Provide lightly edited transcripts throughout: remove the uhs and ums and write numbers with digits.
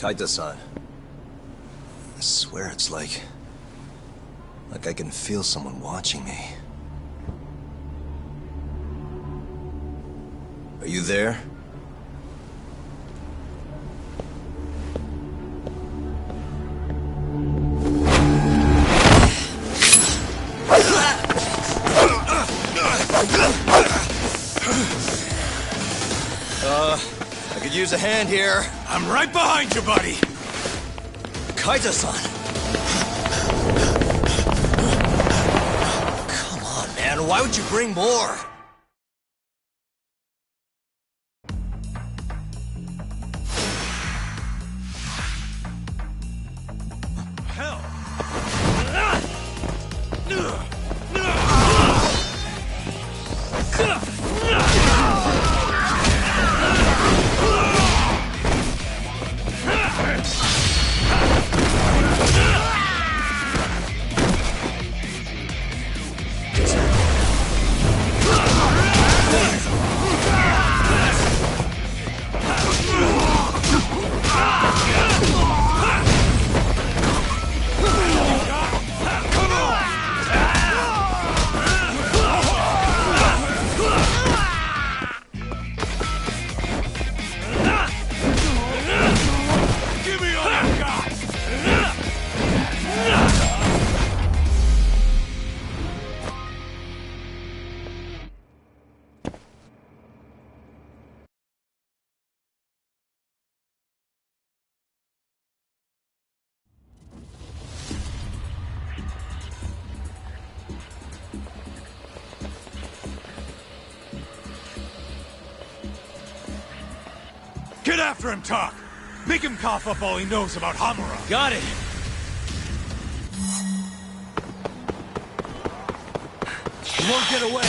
Kaita-san. I swear it's like I can feel someone watching me. Are you there? I could use a hand here. I'm right behind you, buddy! Kaita-san! Come on, man. Why would you bring more? Hell! Get after him, Talk! Make him cough up all he knows about Hamura! Got it! He won't get away!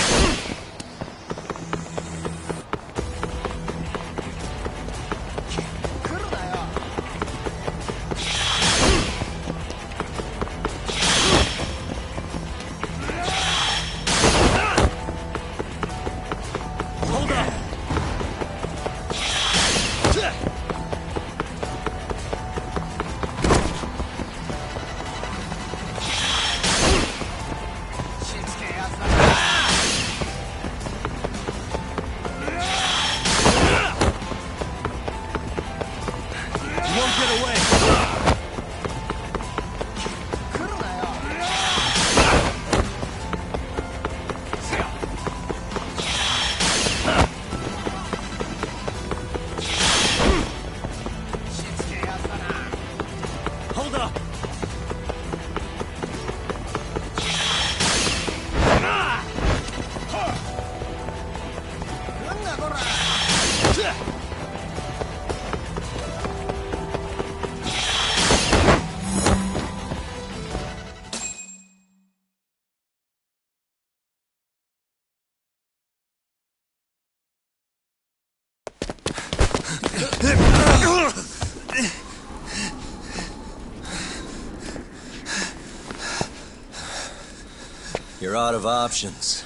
You're out of options.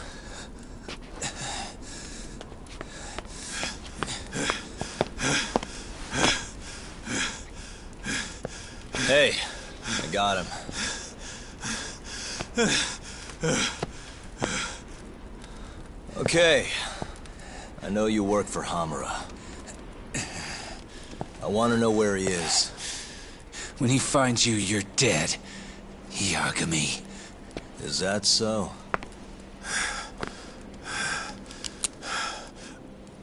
Hey, I got him. Okay. I know you work for Hamura. I want to know where he is. When he finds you, you're dead. Yagami. Is that so?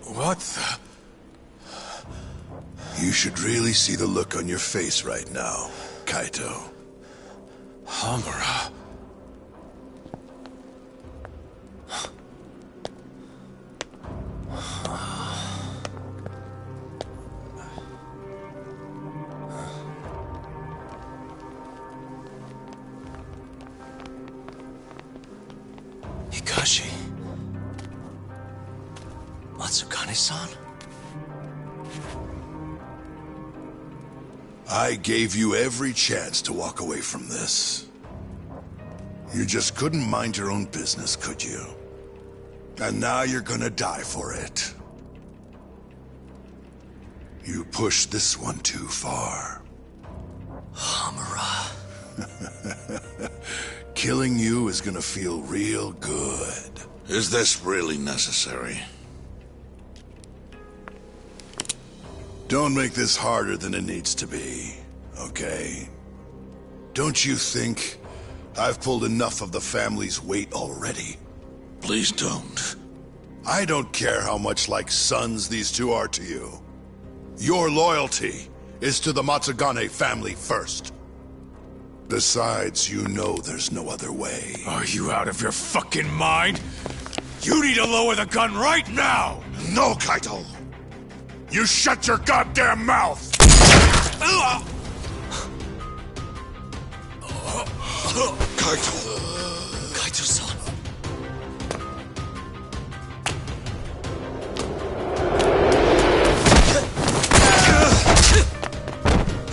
What the... You should really see the look on your face right now, Kaito. Hamura. Hikashi. Matsukane-san? I gave you every chance to walk away from this. You just couldn't mind your own business, could you? And now you're gonna die for it. You pushed this one too far. Hamura. Killing you is gonna feel real good. Is this really necessary? Don't make this harder than it needs to be, okay? Don't you think I've pulled enough of the family's weight already? Please don't. I don't care how much like sons these two are to you. Your loyalty is to the Matsugane family first. Besides, you know there's no other way. Are you out of your fucking mind? You need to lower the gun right now! No, Kaito! You shut your goddamn mouth! Kaito! Kaito-san.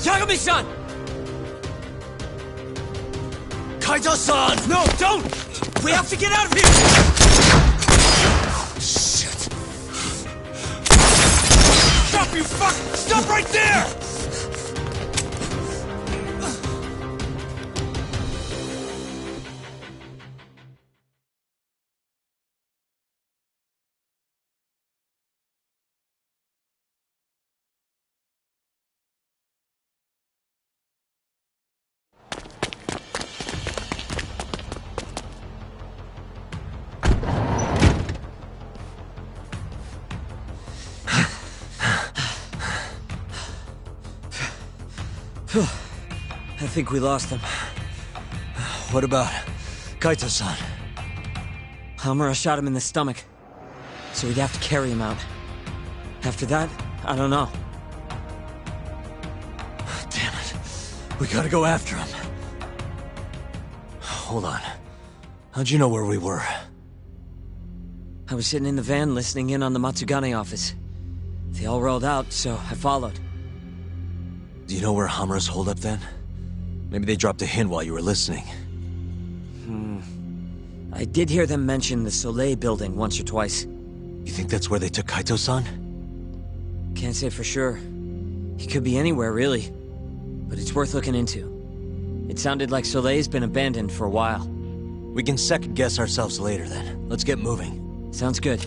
Yagami-san! Kaito-san! No, don't! We have to get out of here! Shit. Stop, you fuck! Stop right there! I think we lost him. What about Kaito-san? Hamura shot him in the stomach, so we'd have to carry him out. After that, I don't know. Damn it. We gotta go after him. Hold on. How'd you know where we were? I was sitting in the van listening in on the Matsugane office. They all rolled out, so I followed. Do you know where Hamura's holed up then? Maybe they dropped a hint while you were listening. I did hear them mention the Soleil building once or twice. You think that's where they took Kaito-san? Can't say for sure. He could be anywhere, really. But it's worth looking into. It sounded like Soleil's been abandoned for a while. We can second-guess ourselves later then. Let's get moving. Sounds good.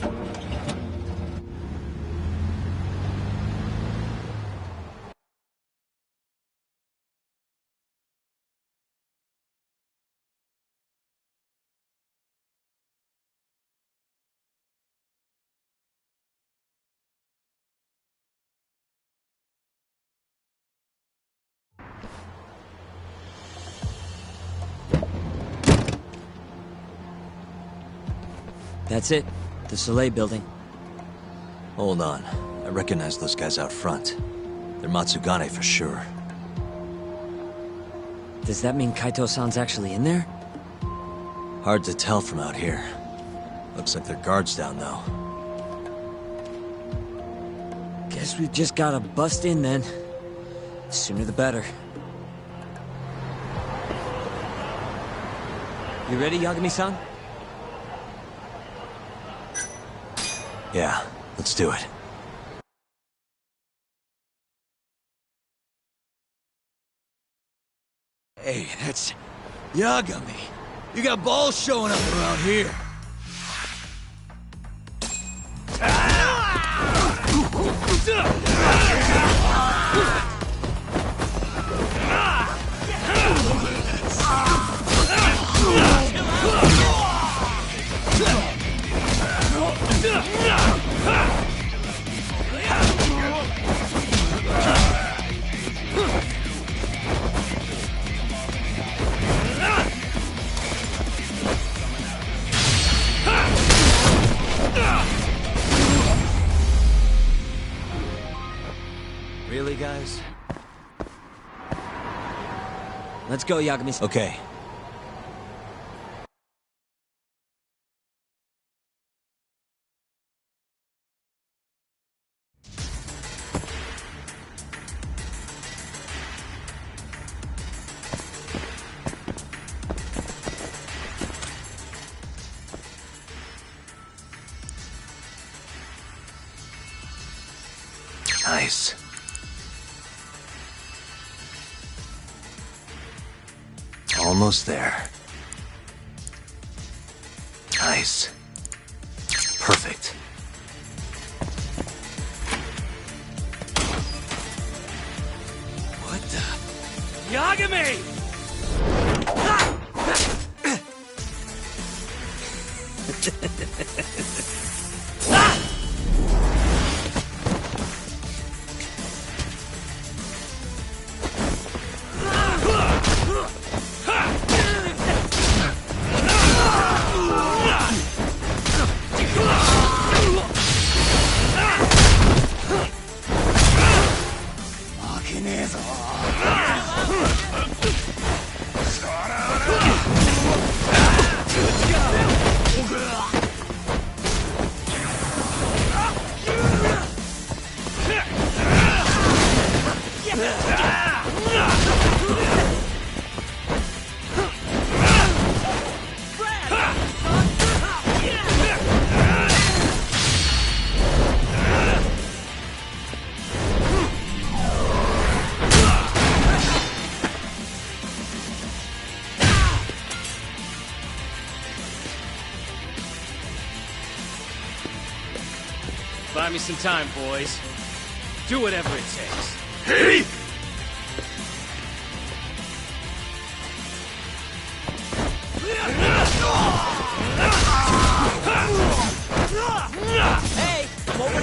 That's it. The Soleil building. Hold on. I recognize those guys out front. They're Matsugane for sure. Does that mean Kaito-san's actually in there? Hard to tell from out here. Looks like they're guards down, though. Guess we've just gotta bust in then. The sooner the better. You ready, Yagami-san? Yeah, let's do it. Hey, that's Yagami. You got balls showing up around here. Really, guys? Let's go, Yagami-san. Okay. Nice. Almost there. Nice. Perfect. What the? Yagami! Buy me some time, boys. Do whatever it takes. Hey! Hey, I'm over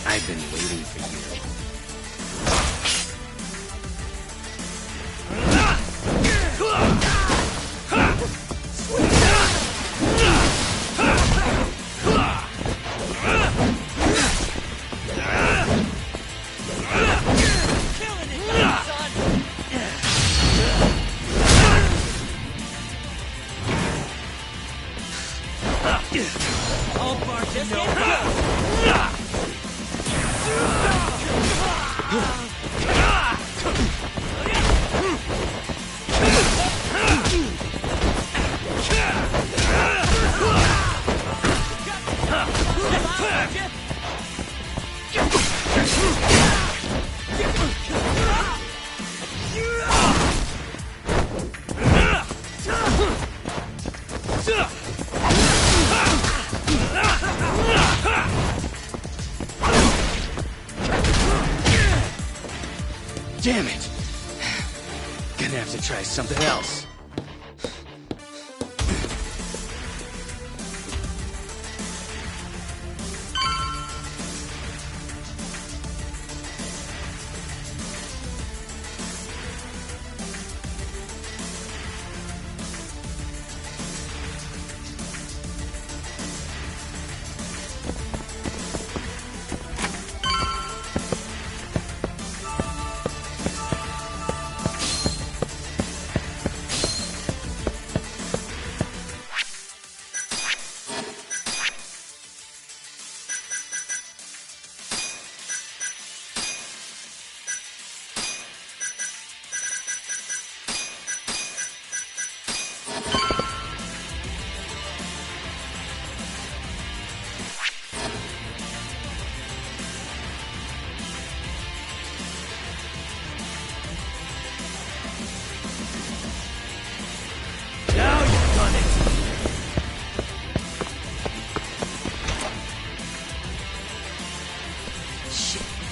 I've been waiting for you. All bar, just get go! Damn it! Gonna have to try something else.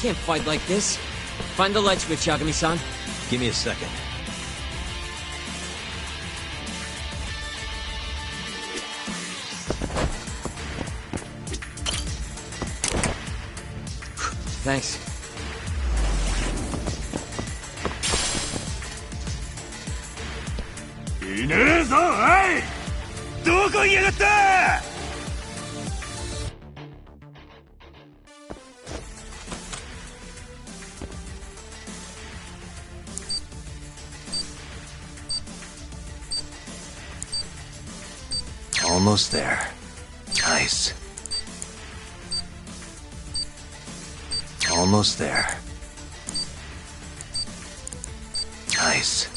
Can't fight like this. Find the light switch, Yagami-san. Give me a second. Thanks. どこにやがった！ Almost there. Nice. Almost there. Nice.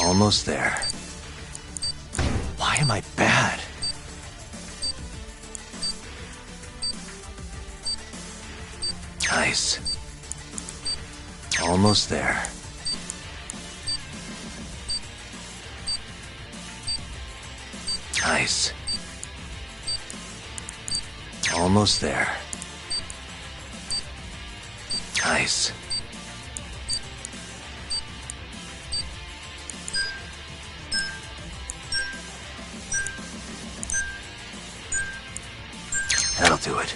Almost there. Why am I bad? Nice. Almost there. Nice. Almost there. Nice. That'll do it.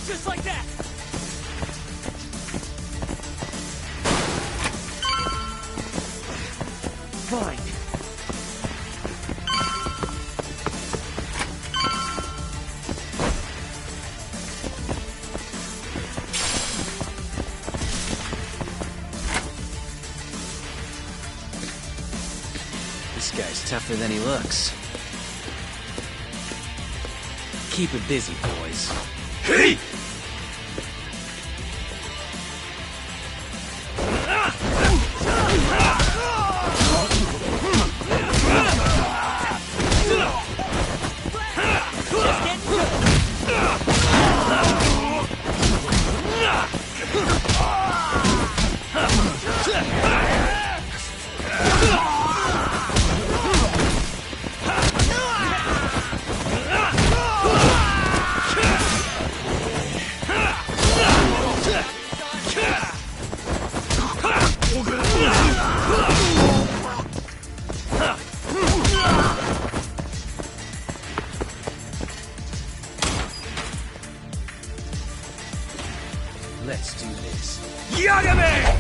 Just like that! Fine. This guy's tougher than he looks. Keep it busy, boys. Hey! Let's do this. Yagame!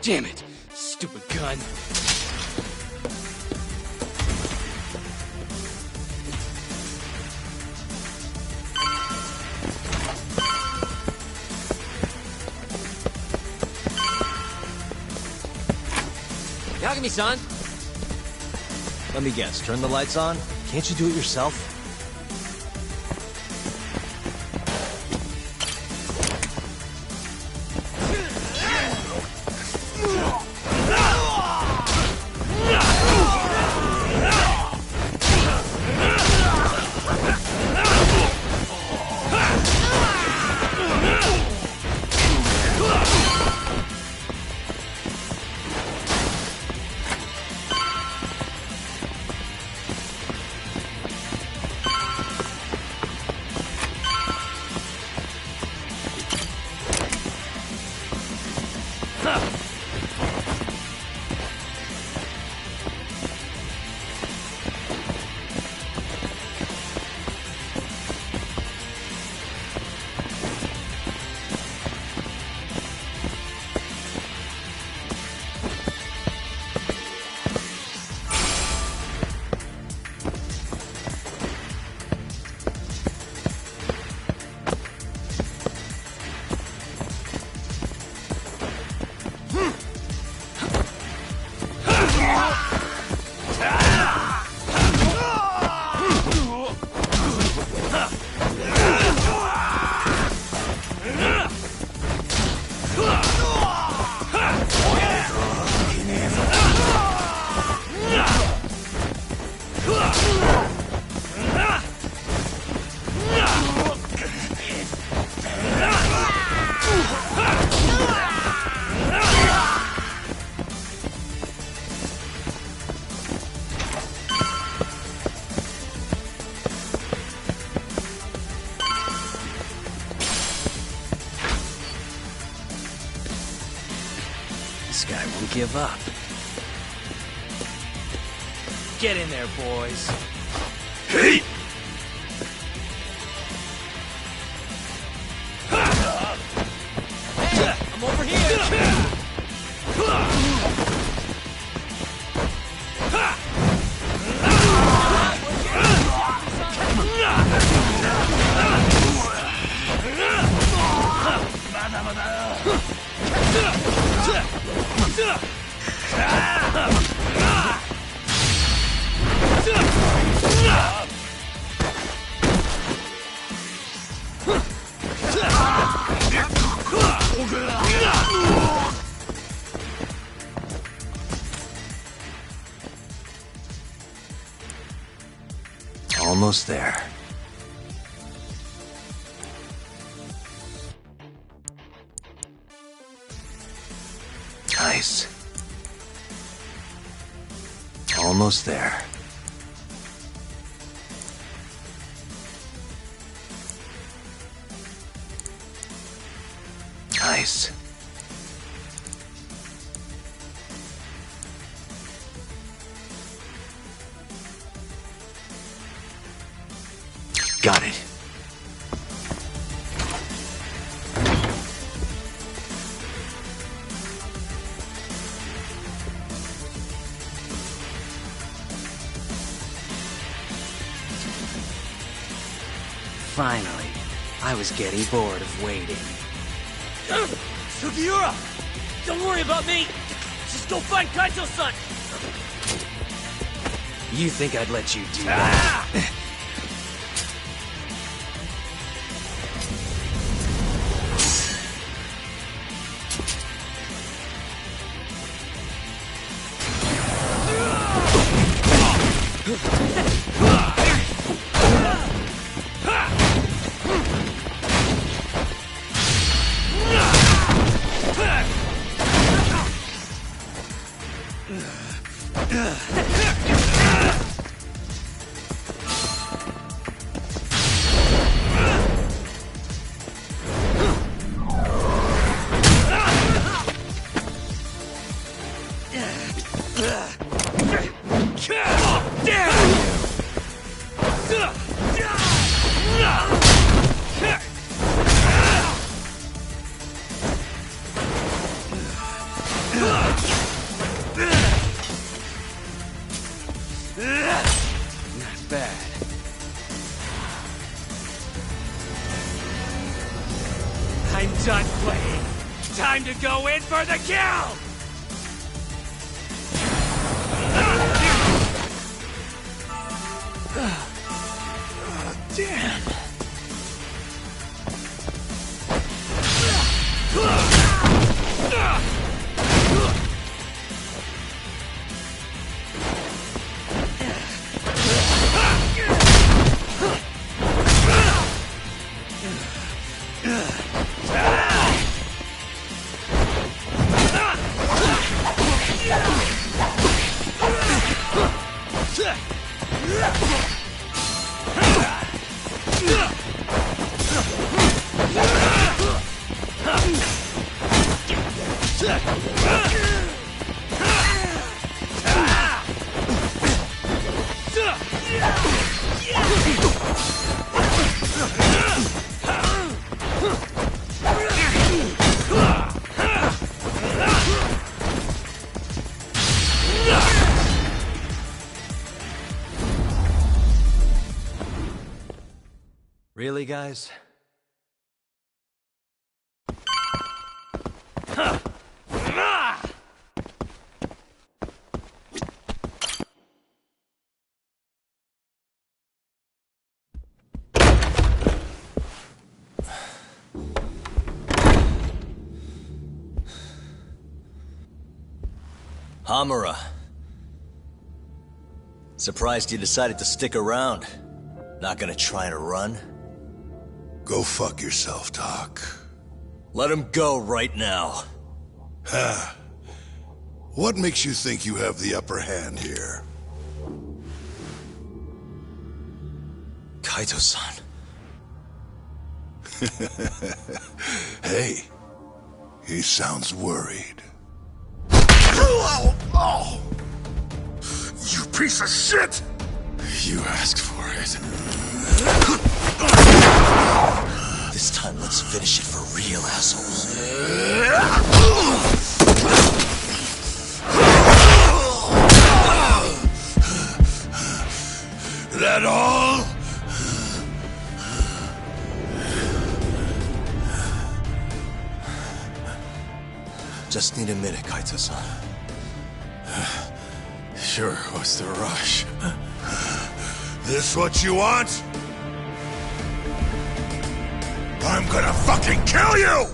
Damn it! Stupid gun. Yagami-san! Let me guess, turn the lights on? Can't you do it yourself? This guy won't give up. Get in there, boys. Hey! I'm over here! Almost there. Nice. Almost there. Nice. Got it. Finally. I was getting bored of waiting. Sugiura! Don't worry about me! Just go find Kaito-san! You think I'd let you do that? Not bad. I'm done playing. Time to go in for the kill! Damn. Really, guys? Hamura. Surprised you decided to stick around. Not gonna try to run? Go fuck yourself, Doc. Let him go right now. What makes you think you have the upper hand here? Kaito-san. Hey, he sounds worried. You piece of shit! You asked for it. This time, let's finish it for real, assholes. That all? Just need a minute, Kaito-san. Sure, what's the rush? This what you want? I'm gonna fucking kill you!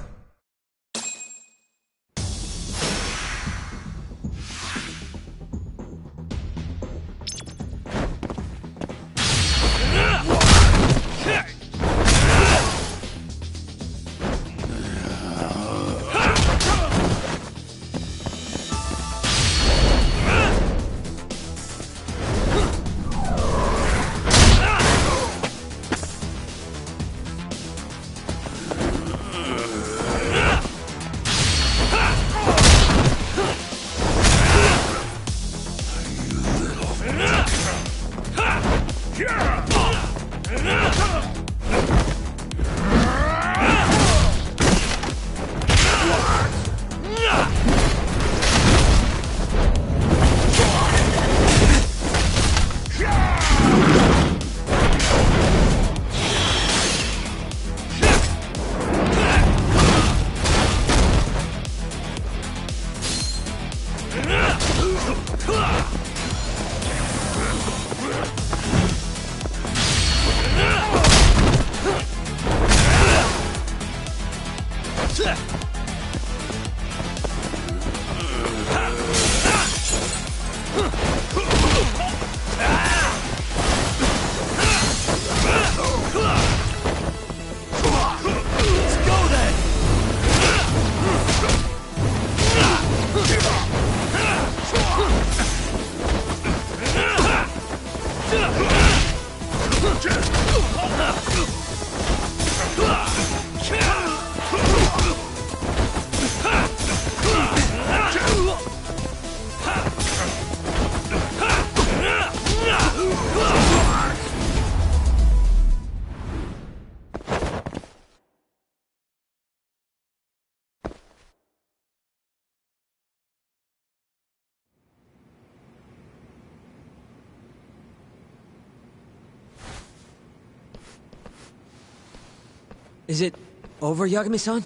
Is it over, Yagami-san?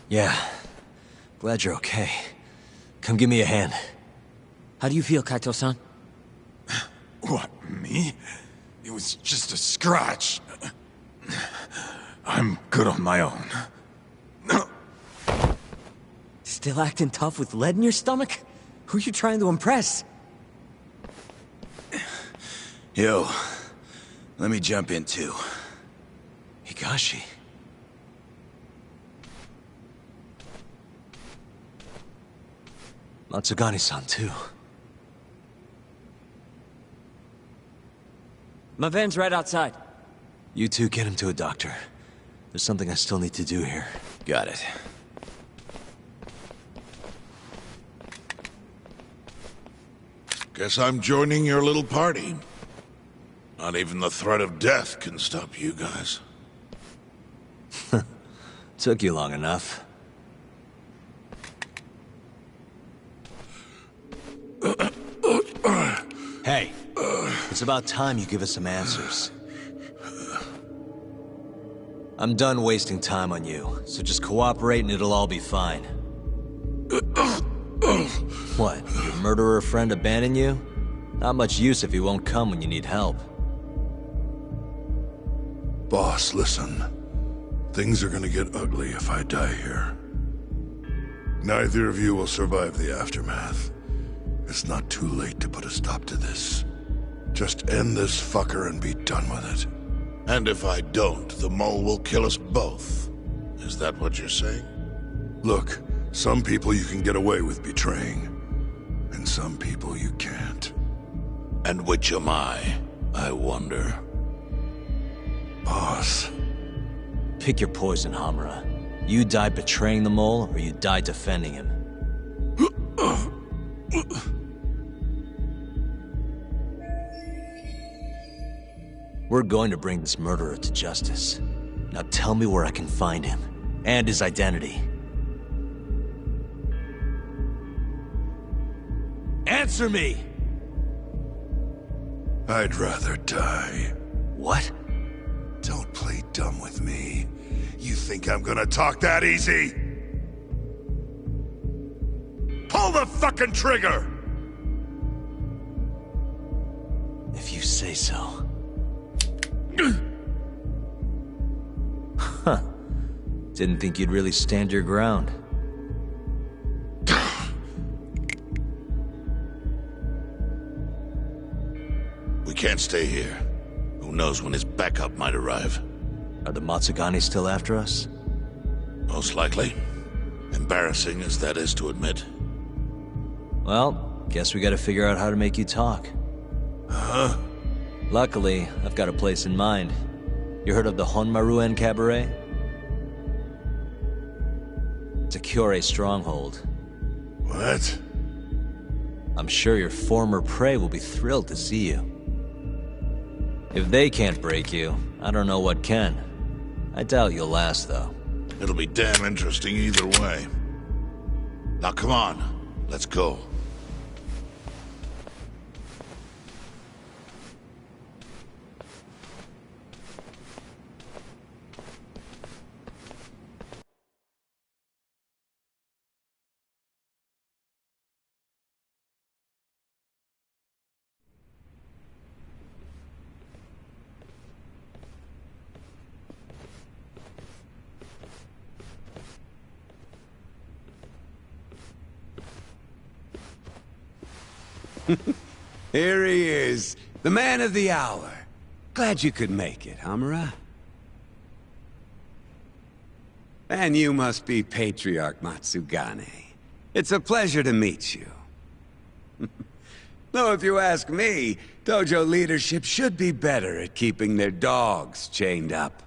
Yeah. Glad you're okay. Come give me a hand. How do you feel, Kaito-san? What, me? It was just a scratch. I'm good on my own. Still acting tough with lead in your stomach? Who are you trying to impress? Yo, let me jump in too. Higashi. Matsugane-san, too. My van's right outside. You two get him to a doctor. There's something I still need to do here. Got it. Guess I'm joining your little party. Not even the threat of death can stop you guys. Took you long enough. Hey, it's about time you give us some answers. I'm done wasting time on you, so just cooperate and it'll all be fine. What, your murderer friend abandoned you? Not much use if he won't come when you need help. Boss, listen. Things are gonna get ugly if I die here. Neither of you will survive the aftermath. It's not too late to put a stop to this. Just end this fucker and be done with it. And if I don't, the mole will kill us both. Is that what you're saying? Look, some people you can get away with betraying, and some people you can't. And which am I wonder? Boss. Pick your poison, Hamura. You die betraying the mole, or you die defending him. We're going to bring this murderer to justice. Now tell me where I can find him, and his identity. Answer me! I'd rather die. What? Don't play dumb with me. You think I'm gonna talk that easy? Pull the fucking trigger! If you say so. Huh. Didn't think you'd really stand your ground. We can't stay here. Who knows when his backup might arrive? Are the Matsugane still after us? Most likely. Embarrassing as that is to admit. Well, guess we gotta figure out how to make you talk. Huh? Luckily, I've got a place in mind. You heard of the Honmaruen Cabaret? It's a Kyorei stronghold. What? I'm sure your former prey will be thrilled to see you. If they can't break you, I don't know what can. I doubt you'll last, though. It'll be damn interesting either way. Now come on, let's go. Here he is, the man of the hour. Glad you could make it, Hamura. And you must be Patriarch Matsugane. It's a pleasure to meet you. Though if you ask me, dojo leadership should be better at keeping their dogs chained up.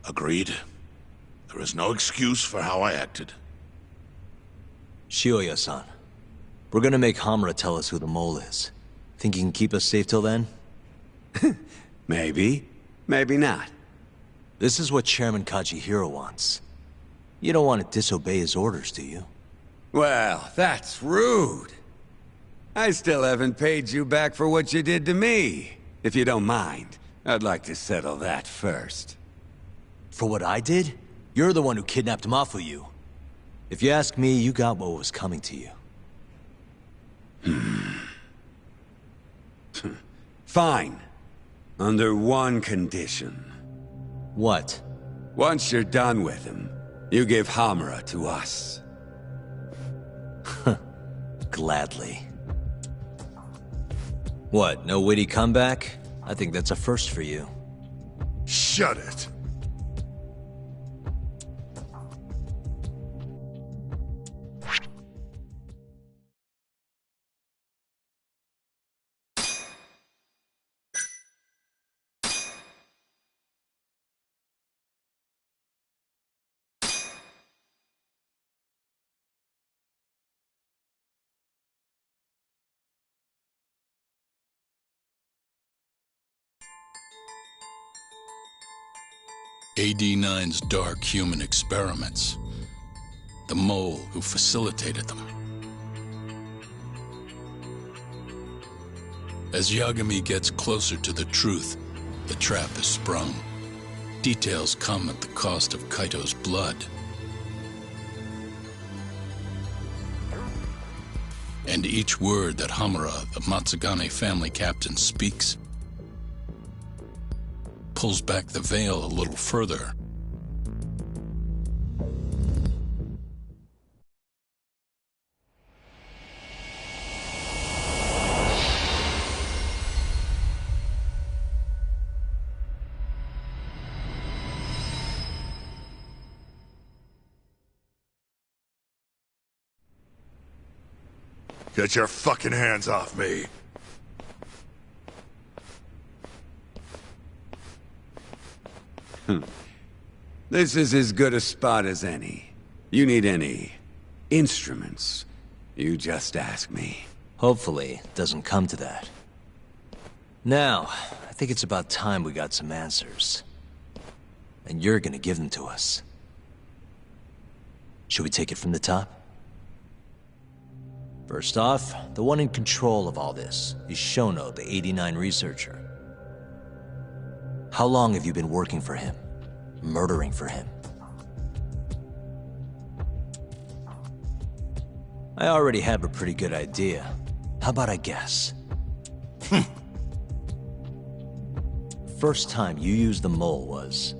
Agreed. There is no excuse for how I acted. Shioya-san, we're gonna make Hamura tell us who the mole is. Think he can keep us safe till then? Maybe. Maybe not. This is what Chairman Kajihiro wants. You don't want to disobey his orders, do you? Well, that's rude. I still haven't paid you back for what you did to me. If you don't mind, I'd like to settle that first. For what I did? You're the one who kidnapped Mafuyu. If you ask me, you got what was coming to you. Fine. Under one condition. What? Once you're done with him, you give Hamura to us. Gladly. What, no witty comeback? I think that's a first for you. Shut it. AD-9's dark human experiments. The mole who facilitated them. As Yagami gets closer to the truth, the trap is sprung. Details come at the cost of Kaito's blood. And each word that Hamura, the Matsugane family captain, speaks pulls back the veil a little further. Get your fucking hands off me. This is as good a spot as any. You need any instruments, you just ask me. Hopefully, it doesn't come to that. Now, I think it's about time we got some answers. And you're gonna give them to us. Should we take it from the top? First off, the one in control of all this is Shono, the 89 researcher. How long have you been working for him? Murdering for him? I already have a pretty good idea. How about I guess? First time you used the mole was...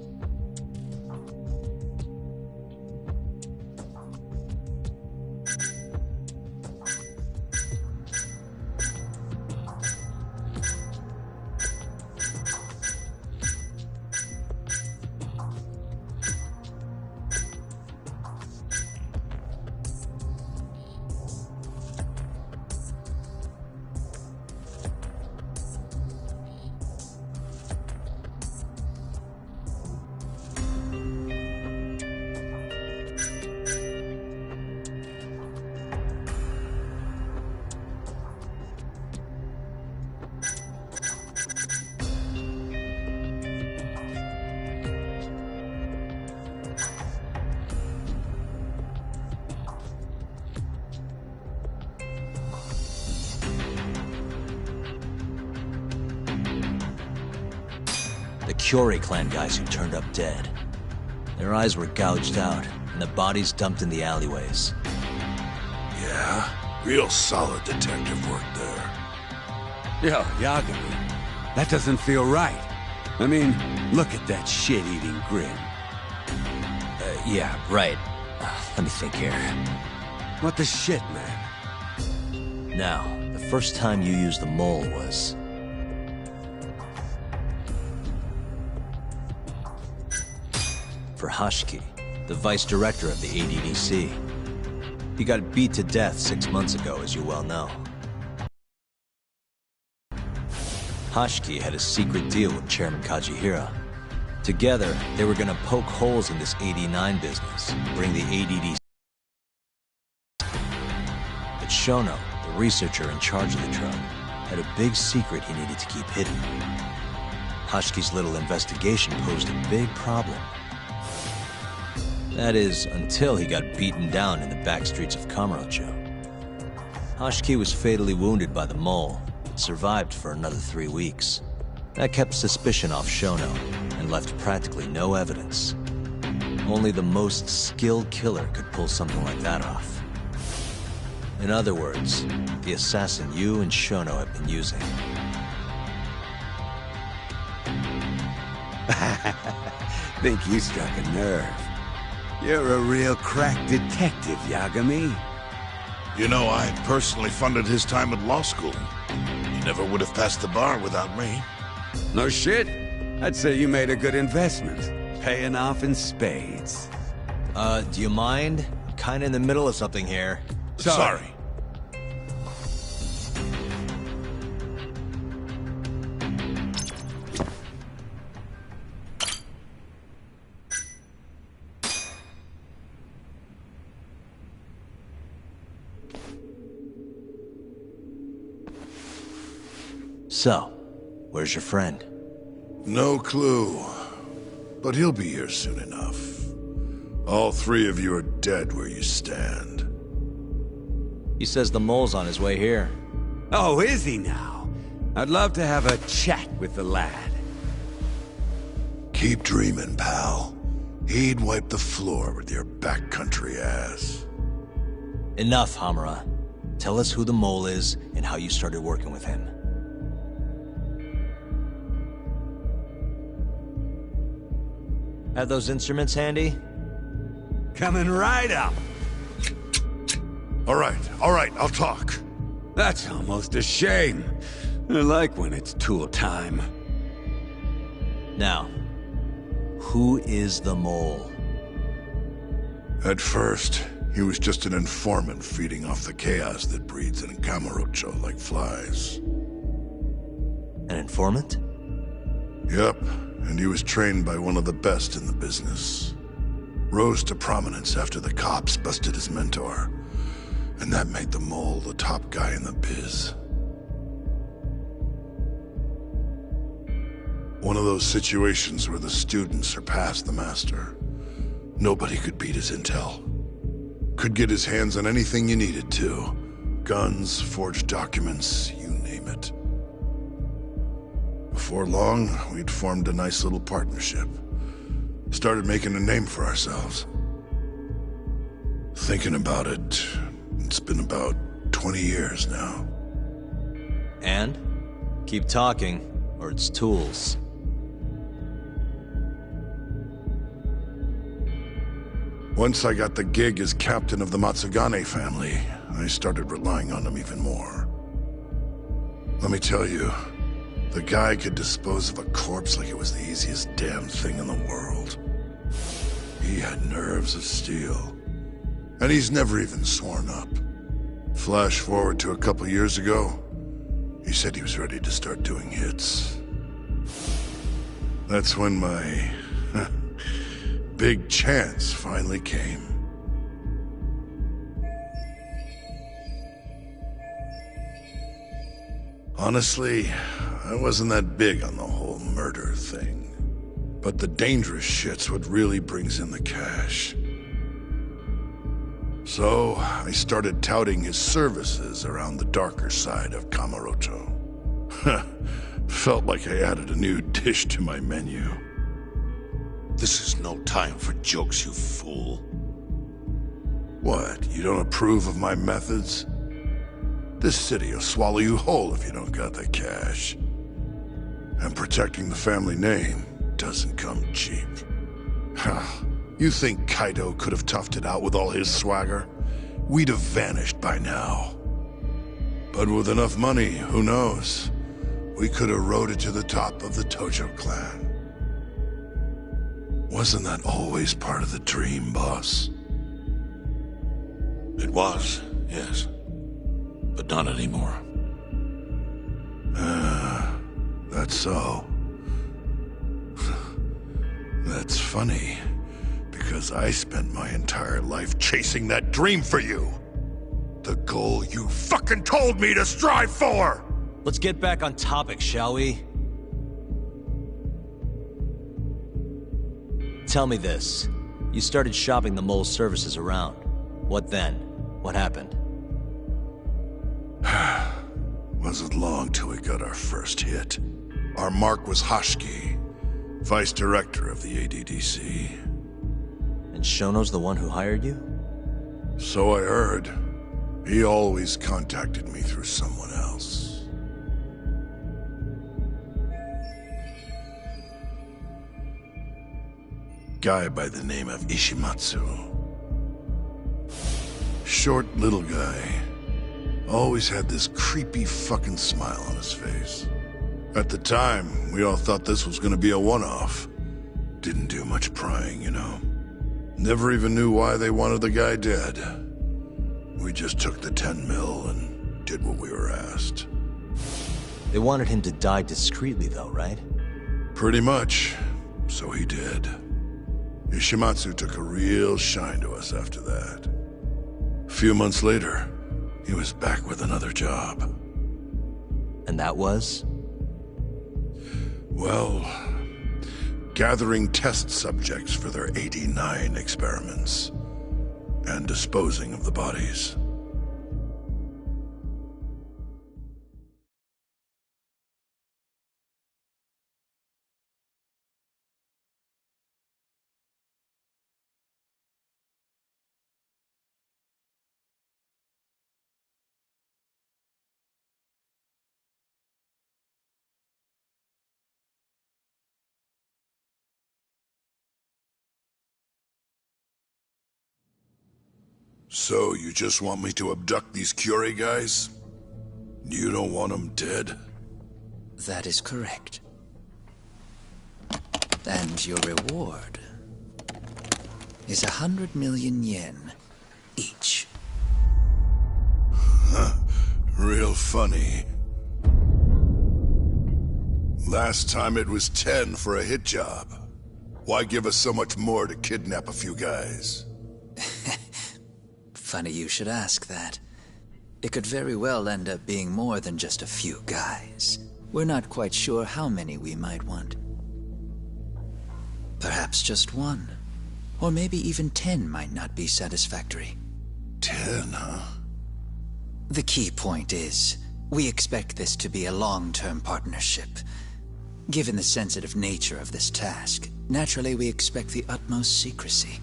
the Kyori clan guys who turned up dead. Their eyes were gouged out, and the bodies dumped in the alleyways. Yeah, real solid detective work there. Yo, Yagami, that doesn't feel right. I mean, look at that shit-eating grin. Yeah, right. Let me think here. What the shit, man? Now, the first time you used the mole was... for Hashiki, the vice director of the ADDC. He got beat to death 6 months ago, as you well know. Hashiki had a secret deal with Chairman Kajihira. Together, they were gonna poke holes in this 89 business, bring the ADDC. But Shono, the researcher in charge of the drug, had a big secret he needed to keep hidden. Hashiki's little investigation posed a big problem. That is, until he got beaten down in the back streets of Kamurocho. Hashiki was fatally wounded by the mole, but survived for another 3 weeks. That kept suspicion off Shono, and left practically no evidence. Only the most skilled killer could pull something like that off. In other words, the assassin you and Shono have been using. Think you struck a nerve. You're a real crack detective, Yagami. You know, I personally funded his time at law school. He never would have passed the bar without me. No shit. I'd say you made a good investment. Paying off in spades. Do you mind? I'm kinda in the middle of something here. Sorry. So, where's your friend? No clue. But he'll be here soon enough. All three of you are dead where you stand. He says the mole's on his way here. Oh, is he now? I'd love to have a chat with the lad. Keep dreaming, pal. He'd wipe the floor with your backcountry ass. Enough, Hamura. Tell us who the mole is and how you started working with him. Have those instruments handy? Coming right up. All right, I'll talk. That's almost a shame. I like when it's tool time. Now, who is the mole? At first, he was just an informant feeding off the chaos that breeds in Kamurocho like flies. An informant? Yep, and he was trained by one of the best in the business. Rose to prominence after the cops busted his mentor. And that made the mole the top guy in the biz. One of those situations where the student surpassed the master. Nobody could beat his intel. Could get his hands on anything you needed to. Guns, forged documents, you name it. Before long, we'd formed a nice little partnership. Started making a name for ourselves. Thinking about it, it's been about 20 years now. And? Keep talking, or it's tools. Once I got the gig as captain of the Matsugane family, I started relying on him even more. Let me tell you, the guy could dispose of a corpse like it was the easiest damn thing in the world. He had nerves of steel. And he's never even sworn up. Flash forward to a couple years ago, he said he was ready to start doing hits. That's when my big chance finally came. Honestly, I wasn't that big on the whole murder thing. But the dangerous shit's what really brings in the cash. So, I started touting his services around the darker side of Kamurocho. Felt like I added a new dish to my menu. This is no time for jokes, you fool. What, you don't approve of my methods? This city will swallow you whole if you don't got the cash. And protecting the family name doesn't come cheap. You think Kaido could have toughed it out with all his swagger? We'd have vanished by now. But with enough money, who knows? We could have rode it to the top of the Tojo clan. Wasn't that always part of the dream, boss? It was, yes. But not anymore. That's so. That's funny, because I spent my entire life chasing that dream for you. The goal you fucking told me to strive for! Let's get back on topic, shall we? Tell me this. You started shopping the mole's services around. What then? What happened? Wasn't long till we got our first hit. Our mark was Hashiki, vice director of the ADDC. And Shono's the one who hired you? So I heard. He always contacted me through someone else. Guy by the name of Ishimatsu. Short little guy. Always had this creepy fucking smile on his face. At the time, we all thought this was gonna be a one-off. Didn't do much prying, you know. Never even knew why they wanted the guy dead. We just took the 10 mil and did what we were asked. They wanted him to die discreetly though, right? Pretty much. So he did. Ishimatsu took a real shine to us after that. A few months later, he was back with another job. And that was? Well, gathering test subjects for their 89 experiments. And disposing of the bodies. So, you just want me to abduct these Curie guys? You don't want them dead? That is correct. And your reward is 100 million yen each. Real funny. Last time it was 10 for a hit job. Why give us so much more to kidnap a few guys? Funny you should ask that. It could very well end up being more than just a few guys. We're not quite sure how many we might want. Perhaps just one. Or maybe even 10 might not be satisfactory. 10, huh? The key point is, we expect this to be a long-term partnership. Given the sensitive nature of this task, naturally we expect the utmost secrecy.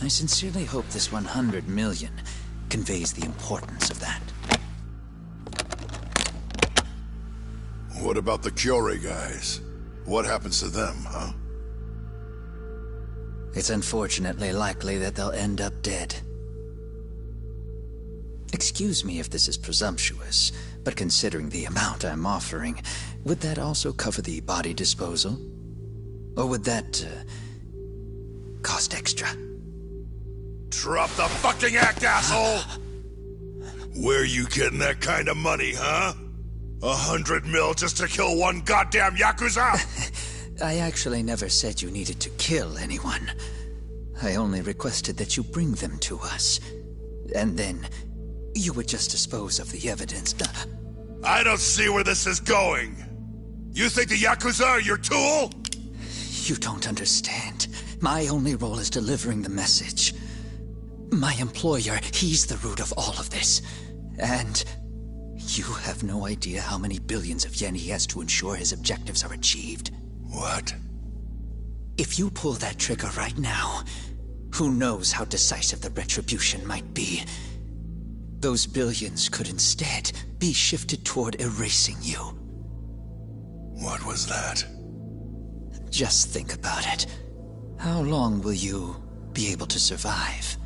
I sincerely hope this 100 million conveys the importance of that. What about the Curie guys? What happens to them, huh? It's unfortunately likely that they'll end up dead. Excuse me if this is presumptuous, but considering the amount I'm offering, would that also cover the body disposal? Or would that, cost extra? Drop the fucking act, asshole! Where you getting that kind of money, huh? 100 mil just to kill one goddamn Yakuza? I actually never said you needed to kill anyone. I only requested that you bring them to us. And then, you would just dispose of the evidence. I don't see where this is going. You think the Yakuza are your tool? You don't understand. My only role is delivering the message. My employer, he's the root of all of this. And you have no idea how many billions of yen he has to ensure his objectives are achieved. What? If you pull that trigger right now, who knows how decisive the retribution might be. Those billions could instead be shifted toward erasing you. What was that? Just think about it. How long will you be able to survive?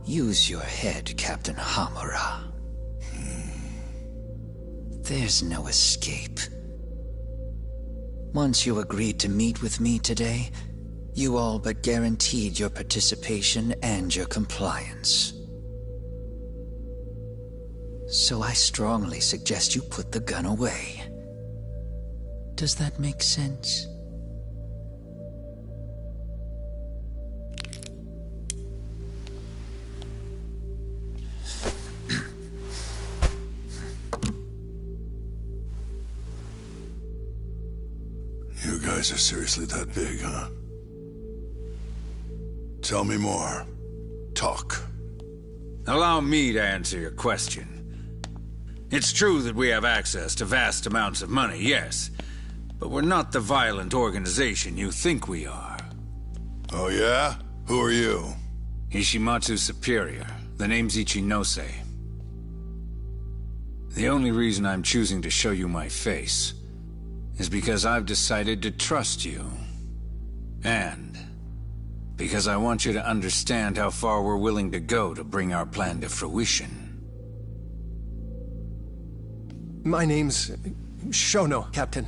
Use your head, Captain Hamura. There's no escape. Once you agreed to meet with me today, you all but guaranteed your participation and your compliance. So I strongly suggest you put the gun away. Does that make sense? You guys are seriously that big, huh? Tell me more. Talk. Allow me to answer your question. It's true that we have access to vast amounts of money, yes. But we're not the violent organization you think we are. Oh yeah? Who are you? Ishimatsu's superior. The name's Ichinose. The only reason I'm choosing to show you my face is because I've decided to trust you. And because I want you to understand how far we're willing to go to bring our plan to fruition. My name's Shono, Captain.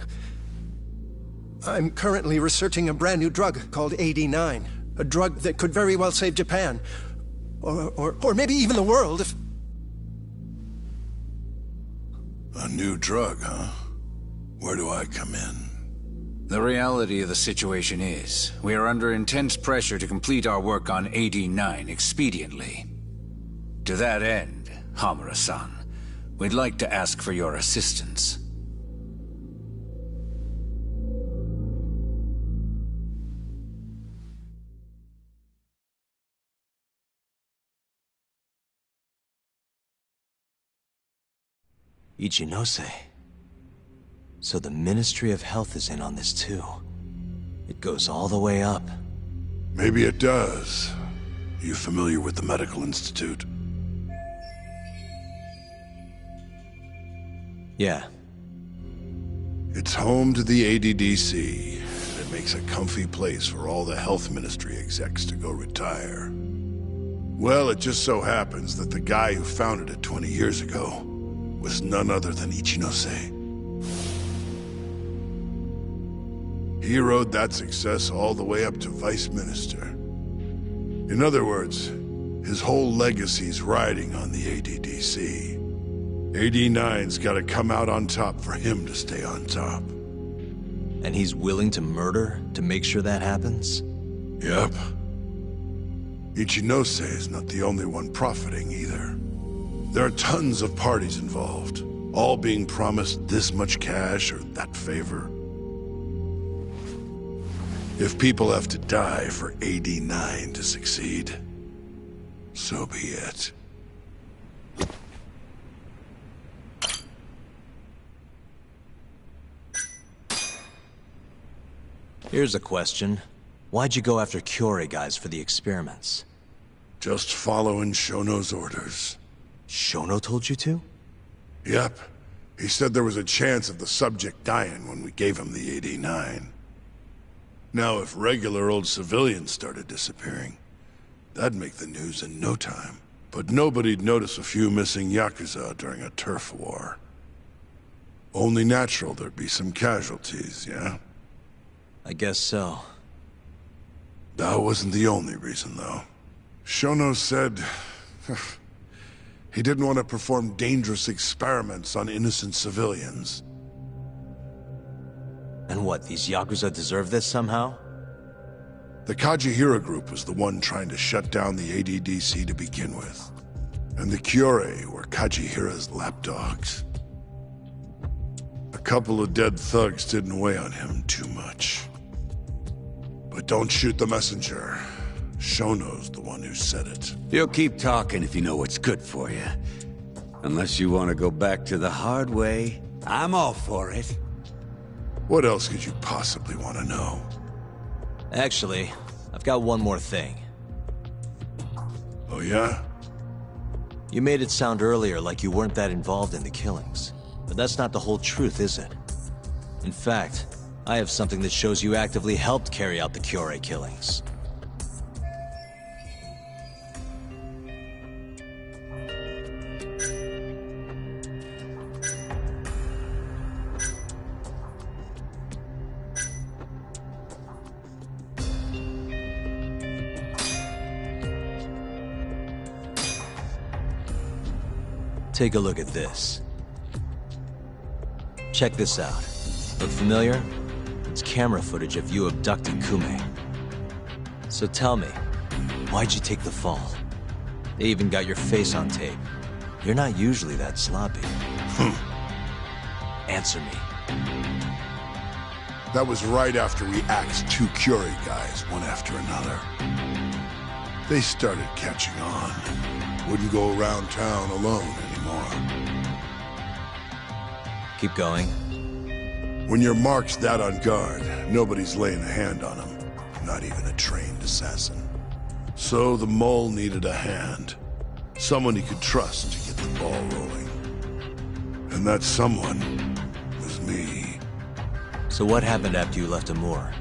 I'm currently researching a brand new drug called AD9. A drug that could very well save Japan. Or maybe even the world if... A new drug, huh? Where do I come in? The reality of the situation is, we are under intense pressure to complete our work on AD9 expediently. To that end, Hamura-san, we'd like to ask for your assistance. Ichinose. So the Ministry of Health is in on this too. It goes all the way up. Maybe it does. You familiar with the Medical Institute? Yeah. It's home to the ADDC, and it makes a comfy place for all the Health Ministry execs to go retire. Well, it just so happens that the guy who founded it 20 years ago was none other than Ichinose. He rode that success all the way up to Vice Minister. In other words, his whole legacy's riding on the ADDC. AD9's gotta come out on top for him to stay on top. And he's willing to murder to make sure that happens? Yep. Ichinose is not the only one profiting either. There are tons of parties involved, all being promised this much cash or that favor. If people have to die for AD9 to succeed, so be it. Here's a question. Why'd you go after Kyorei guys for the experiments? Just following Shono's orders. Shono told you to? Yep. He said there was a chance of the subject dying when we gave him the AD9. Now, if regular old civilians started disappearing, that'd make the news in no time. But nobody'd notice a few missing Yakuza during a turf war. Only natural there'd be some casualties, yeah? I guess so. That wasn't the only reason, though. Shono said... he didn't want to perform dangerous experiments on innocent civilians. And what, these Yakuza deserve this somehow? The Kajihira group was the one trying to shut down the ADDC to begin with. And the Kyorei were Kajihira's lapdogs. A couple of dead thugs didn't weigh on him too much. But don't shoot the messenger. Shono's the one who said it. You'll keep talking if you know what's good for you. Unless you want to go back to the hard way, I'm all for it. What else could you possibly want to know? Actually, I've got one more thing. Oh yeah? You made it sound earlier like you weren't that involved in the killings. But that's not the whole truth, is it? In fact, I have something that shows you actively helped carry out the Kyorei killings. Take a look at this. Check this out. Look familiar? It's camera footage of you abducting Kume. So tell me, why'd you take the fall? They even got your face on tape. You're not usually that sloppy. Answer me. That was right after we axed two Kyorei guys, one after another. They started catching on. Wouldn't go around town alone anymore. Keep going. When your mark's that on guard, nobody's laying a hand on them. not even a trained assassin. So the mole needed a hand. Someone he could trust to get the ball rolling. And that someone was me. So what happened after you left Amur?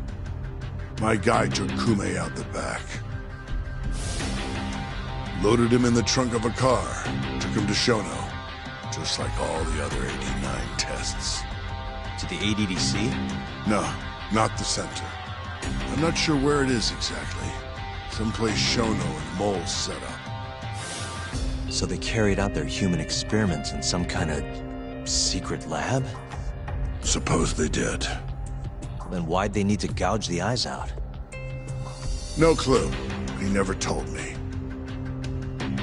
My guy took Kume out the back. Loaded him in the trunk of a car. Took him to Shono. Just like all the other 89 tests. To the ADDC? No, not the center. I'm not sure where it is exactly. Someplace Shono and Mole set up. So they carried out their human experiments in some kind of secret lab? Suppose they did. Then why'd they need to gouge the eyes out? No clue. He never told me.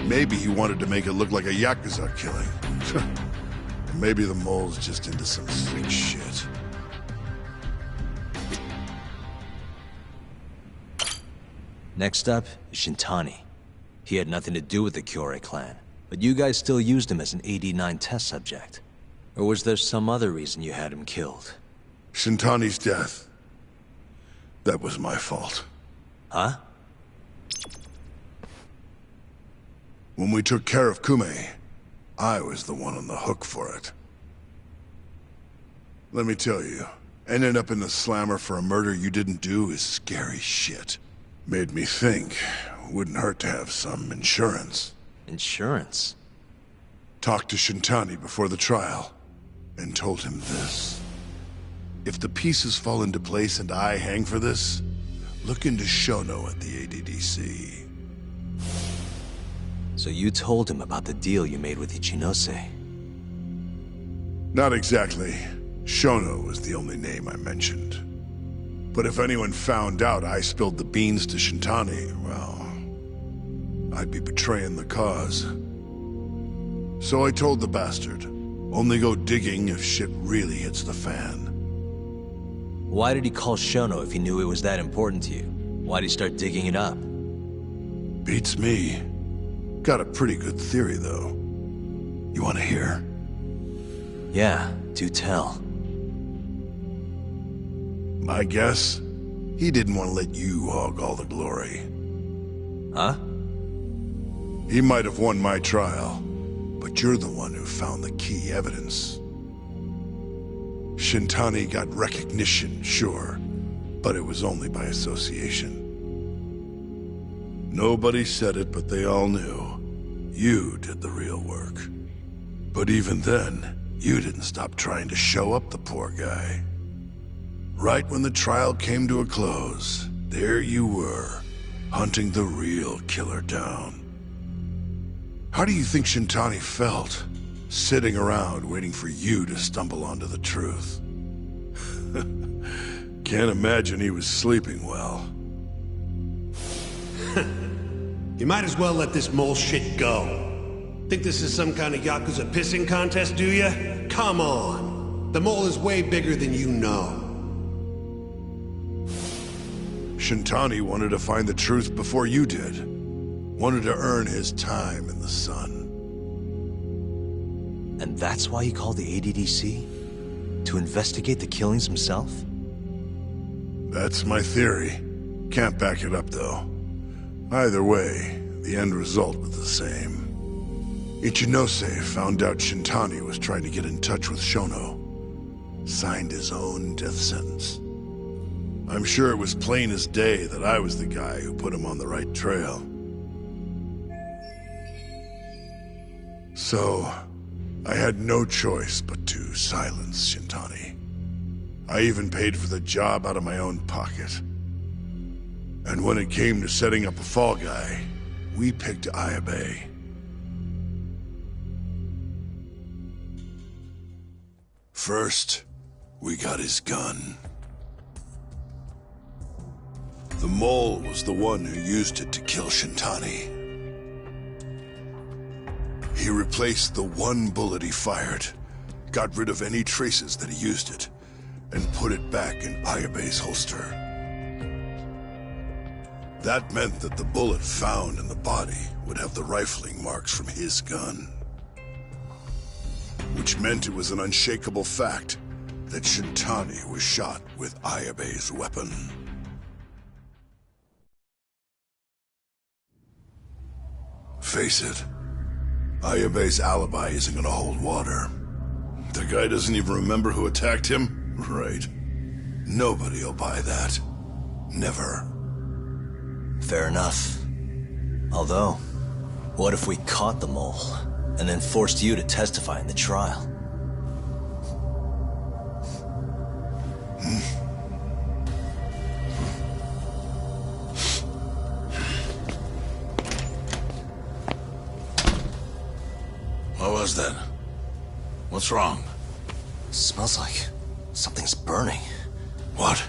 Maybe he wanted to make it look like a Yakuza killing. Maybe the mole's just into some sick shit. Next up is Shintani. He had nothing to do with the Kyorei clan, but you guys still used him as an 89 test subject. Or was there some other reason you had him killed? Shintani's death. That was my fault. Huh? When we took care of Kume, I was the one on the hook for it. Let me tell you, ending up in the slammer for a murder you didn't do is scary shit. Made me think, wouldn't hurt to have some insurance. Insurance? Talked to Shintani before the trial, and told him this. If the pieces fall into place and I hang for this, look into Shono at the ADDC. So you told him about the deal you made with Ichinose? Not exactly. Shono was the only name I mentioned. But if anyone found out I spilled the beans to Shintani, well, I'd be betraying the cause. So I told the bastard, only go digging if shit really hits the fan. Why did he call Shono if he knew it was that important to you? Why'd he start digging it up? Beats me. Got a pretty good theory, though. You want to hear? Yeah, do tell. My guess? He didn't want to let you hog all the glory. Huh? He might have won my trial, but you're the one who found the key evidence. Shintani got recognition, sure, but it was only by association. Nobody said it, but they all knew. You did the real work. But even then, you didn't stop trying to show up the poor guy. Right when the trial came to a close, there you were, hunting the real killer down. How do you think Shintani felt, sitting around waiting for you to stumble onto the truth? Can't imagine he was sleeping well. You might as well let this mole shit go. Think this is some kind of Yakuza pissing contest, do ya? Come on. The mole is way bigger than you know. Shintani wanted to find the truth before you did. Wanted to earn his time in the sun. And that's why he called the ADDC? To investigate the killings himself? That's my theory. Can't back it up, though. Either way, the end result was the same. Ichinose found out Shintani was trying to get in touch with Shono. Signed his own death sentence. I'm sure it was plain as day that I was the guy who put him on the right trail. So, I had no choice but to silence Shintani. I even paid for the job out of my own pocket. And when it came to setting up a fall guy, we picked Ayabe. First, we got his gun. The mole was the one who used it to kill Shintani. He replaced the one bullet he fired, got rid of any traces that he used it, and put it back in Ayabe's holster. That meant that the bullet found in the body would have the rifling marks from his gun. Which meant it was an unshakable fact that Shintani was shot with Ayabe's weapon. Face it, Ayabe's alibi isn't gonna hold water. The guy doesn't even remember who attacked him? Right. Nobody'll buy that. Never. Fair enough. Although, what if we caught the mole, and then forced you to testify in the trial? What was that? What's wrong? Smells like something's burning. What?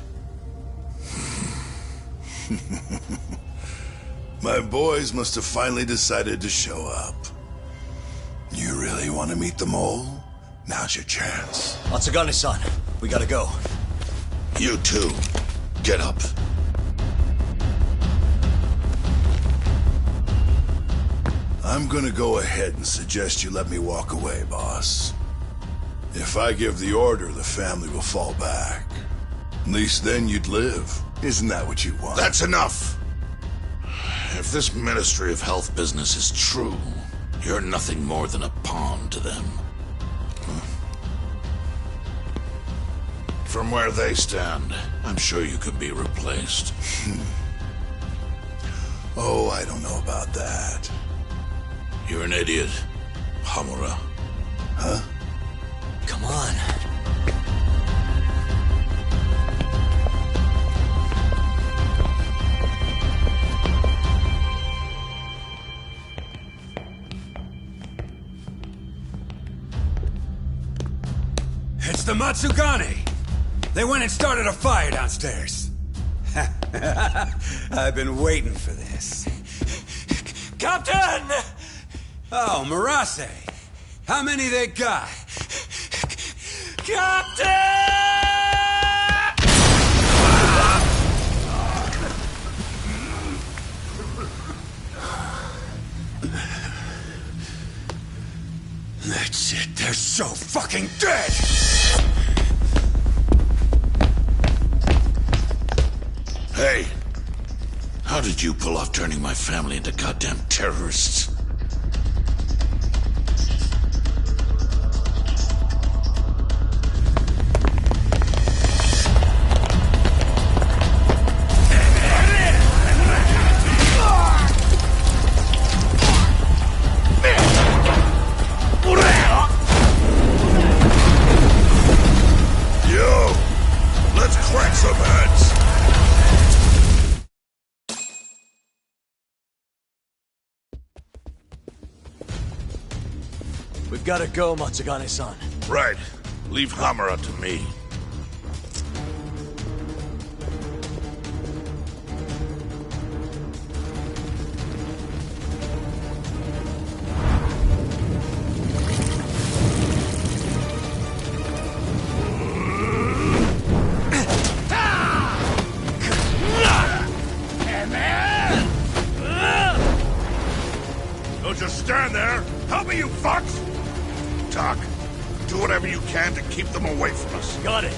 My boys must have finally decided to show up. You really want to meet the mole? Now's your chance. Matsugane-san, we gotta go. You too. Get up. I'm gonna go ahead and suggest you let me walk away, boss. If I give the order, the family will fall back. At least then you'd live. Isn't that what you want? That's enough! If this Ministry of Health business is true, you're nothing more than a pawn to them. From where they stand, I'm sure you could be replaced. Oh, I don't know about that. You're an idiot, Hamura. Huh? Come on. It's the Matsugane! They went and started a fire downstairs. I've been waiting for this. Captain! Oh, Marase! How many they got? Captain! That's it, they're so fucking dead! Hey! How did you pull off turning my family into goddamn terrorists? We've gotta go, Matsugane-san. Right. Leave Hamura to me. Don't just stand there! Help me, you fucks! Doc, do whatever you can to keep them away from us. Got it.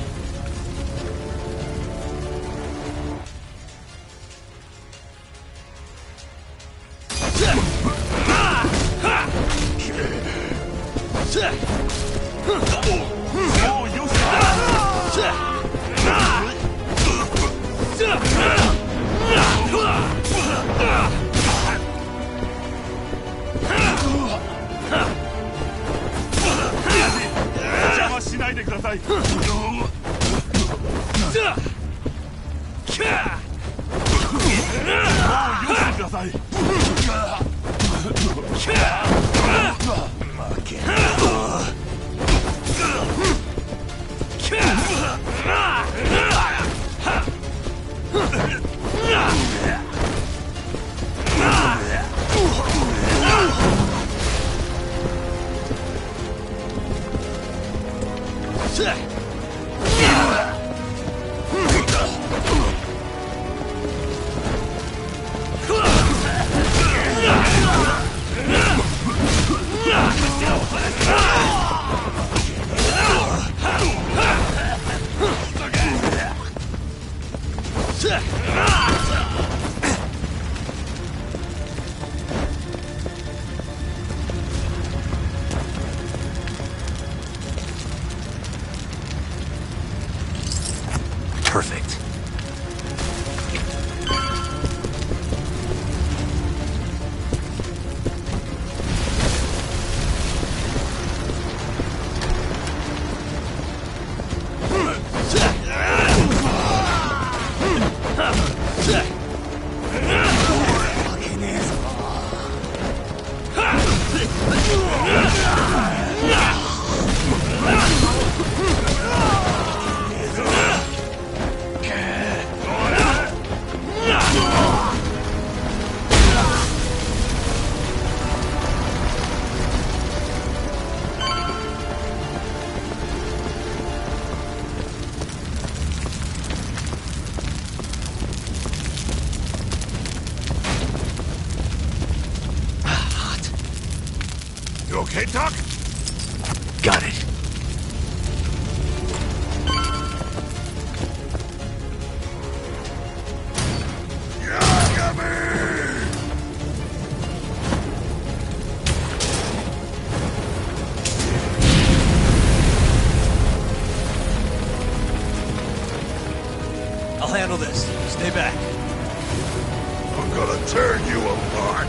okay, Doc? Got it. I'll handle this. Stay back. I'm gonna turn you apart.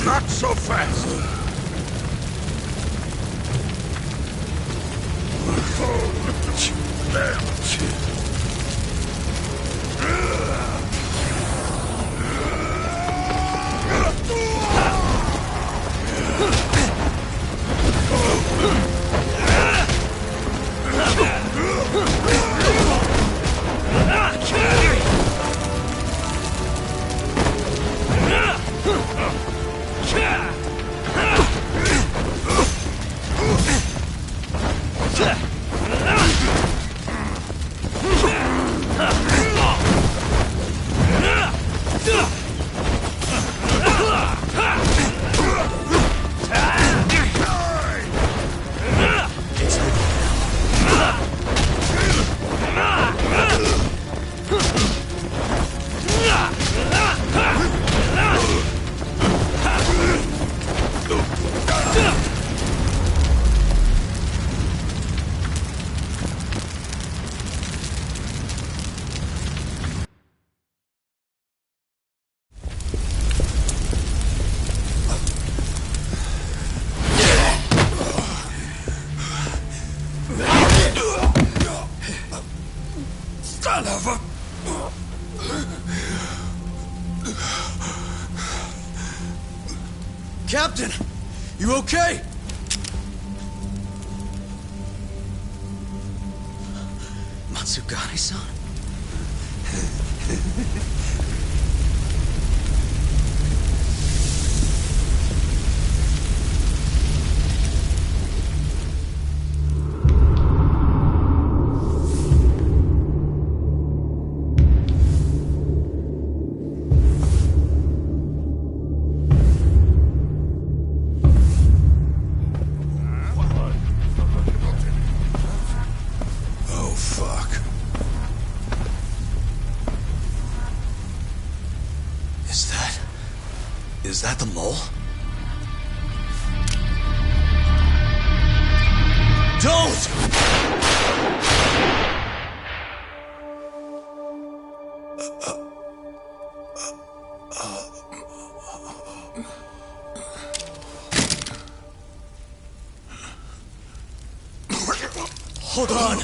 Not so fast! Son of a... Captain! You okay? Matsugane-san? Is that the mole? Don't! Hold on!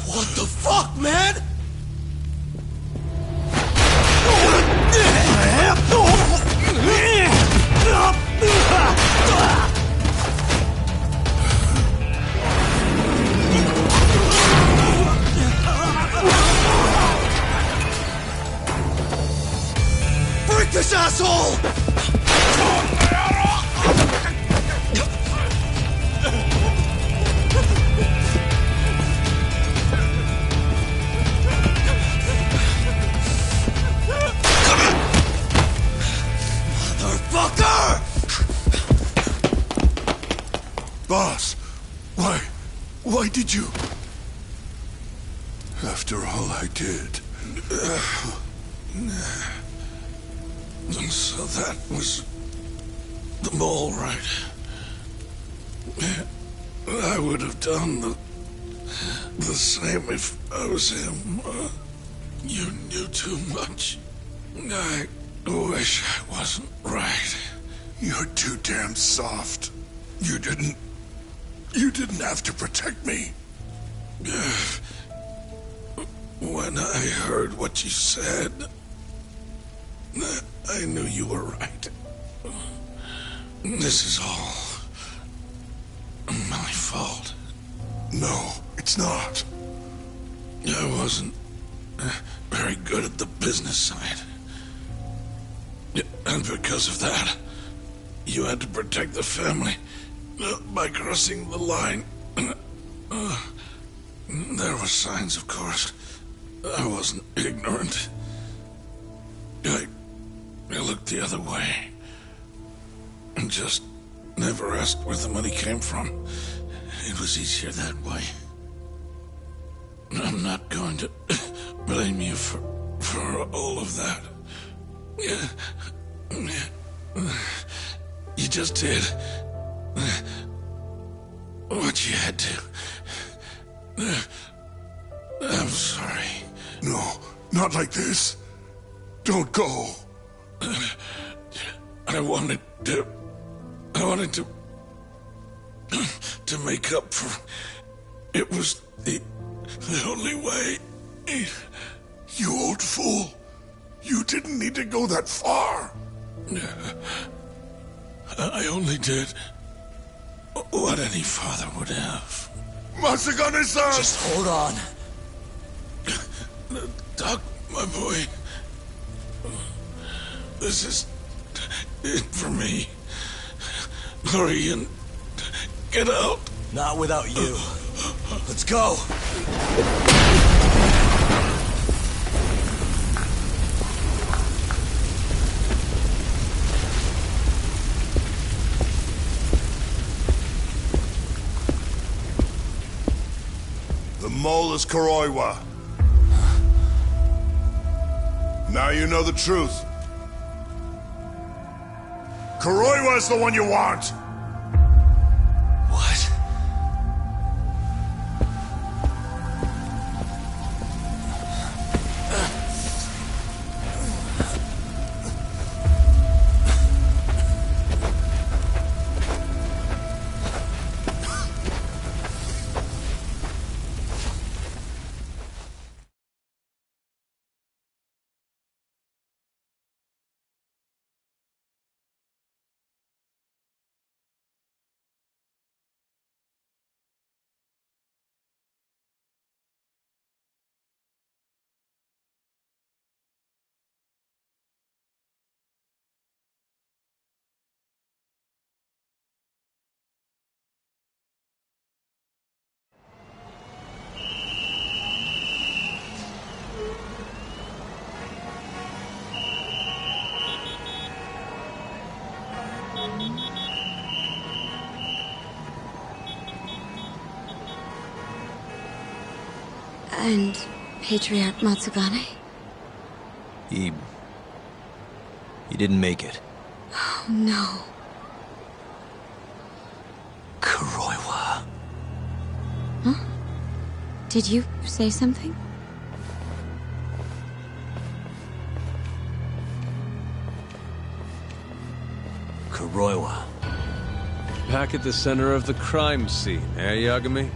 What the fuck, man? Break this asshole! Boss, why did you... After all I did... So that was the mole, right? I would have done the same if I was him. You knew too much. I wish I wasn't right. You're too damn soft. You didn't have to protect me. When I heard what you said, I knew you were right. This is all my fault. No, it's not. I wasn't very good at the business side. And because of that, you had to protect the family by crossing the line. There were signs, of course. I wasn't ignorant. I looked the other way and just never asked where the money came from. It was easier that way. I'm not going to blame you for all of that. You just did what you had to. I'm sorry. No, not like this. Don't go. I wanted to make up for... It was the only way. You old fool. You didn't need to go that far. I only did what any father would have. Masagane-san! Just hold on. Doc, my boy. This is it for me. Hurry and get out. Not without you. Let's go. The mole is Kuroiwa. Now you know the truth. Kuroiwa is the one you want! What? And Patriarch Matsugane? He didn't make it. Oh, no. Kuroiwa. Huh? Did you say something? Kuroiwa. Back at the center of the crime scene, eh, Yagami?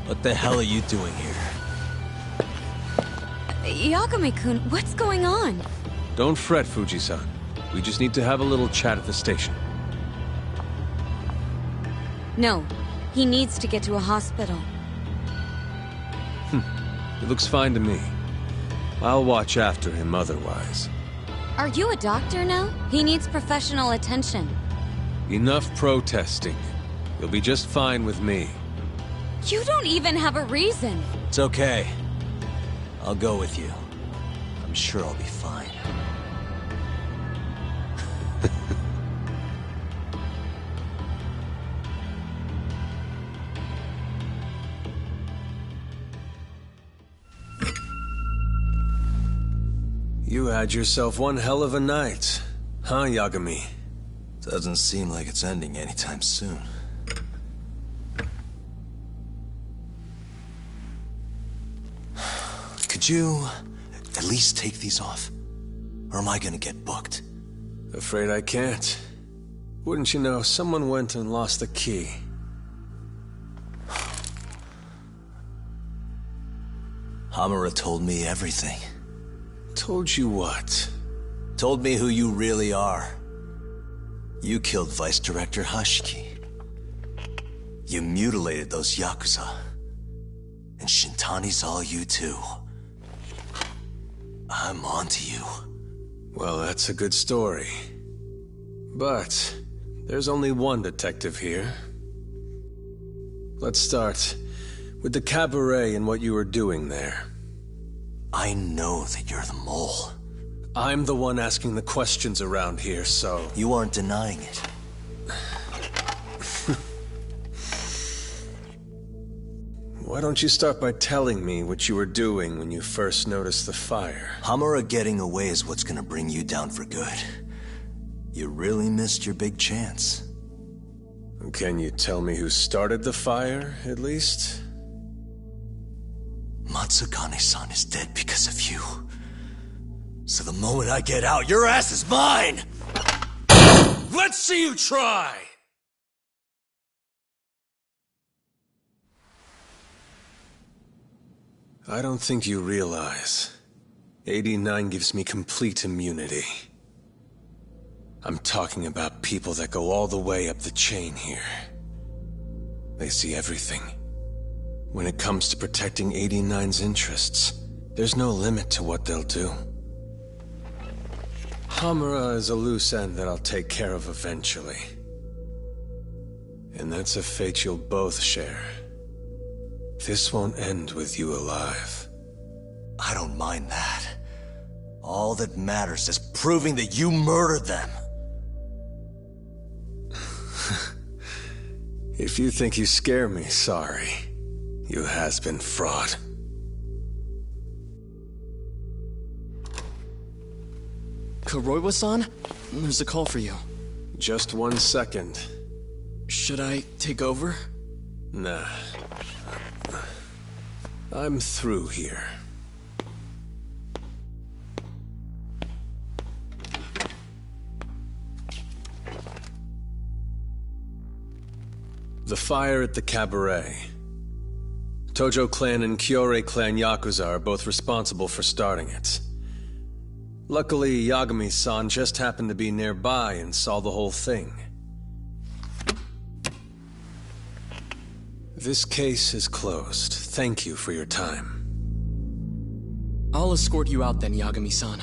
What the hell are you doing here? Yagami-kun, what's going on? Don't fret, Fuji-san. We just need to have a little chat at the station. No, he needs to get to a hospital. It looks fine to me. I'll watch after him otherwise. Are you a doctor now? He needs professional attention. Enough protesting. You'll be just fine with me. You don't even have a reason. It's okay. I'll go with you. I'm sure I'll be fine. had yourself one hell of a night, huh, Yagami? Doesn't seem like it's ending anytime soon. Could you at least take these off? Or am I gonna get booked? Afraid I can't. Wouldn't you know, someone went and lost the key. Hamura told me everything. Told you what? Told me who you really are. You killed Vice Director Hashiki. You mutilated those Yakuza. And Shintani's all you too. I'm onto you. Well, that's a good story. But there's only one detective here. Let's start with the cabaret and what you were doing there. I know that you're the mole. I'm the one asking the questions around here, so... You aren't denying it. Why don't you start by telling me what you were doing when you first noticed the fire? Hamura getting away is what's gonna bring you down for good. You really missed your big chance. Can you tell me who started the fire, at least? Matsugane-san is dead because of you. So the moment I get out, your ass is mine! Let's see you try! I don't think you realize. 89 gives me complete immunity. I'm talking about people that go all the way up the chain here. They see everything. When it comes to protecting 89's interests, there's no limit to what they'll do. Hamura is a loose end that I'll take care of eventually. And that's a fate you'll both share. This won't end with you alive. I don't mind that. All that matters is proving that you murdered them. If you think you scare me, sorry. You has-been fraud. Kuroiwa-san? There's a call for you. Just 1 second. Should I take over? Nah. I'm through here. The fire at the cabaret. Tojo clan and Kyorei clan Yakuza are both responsible for starting it. Luckily, Yagami-san just happened to be nearby and saw the whole thing. This case is closed. Thank you for your time. I'll escort you out then, Yagami-san.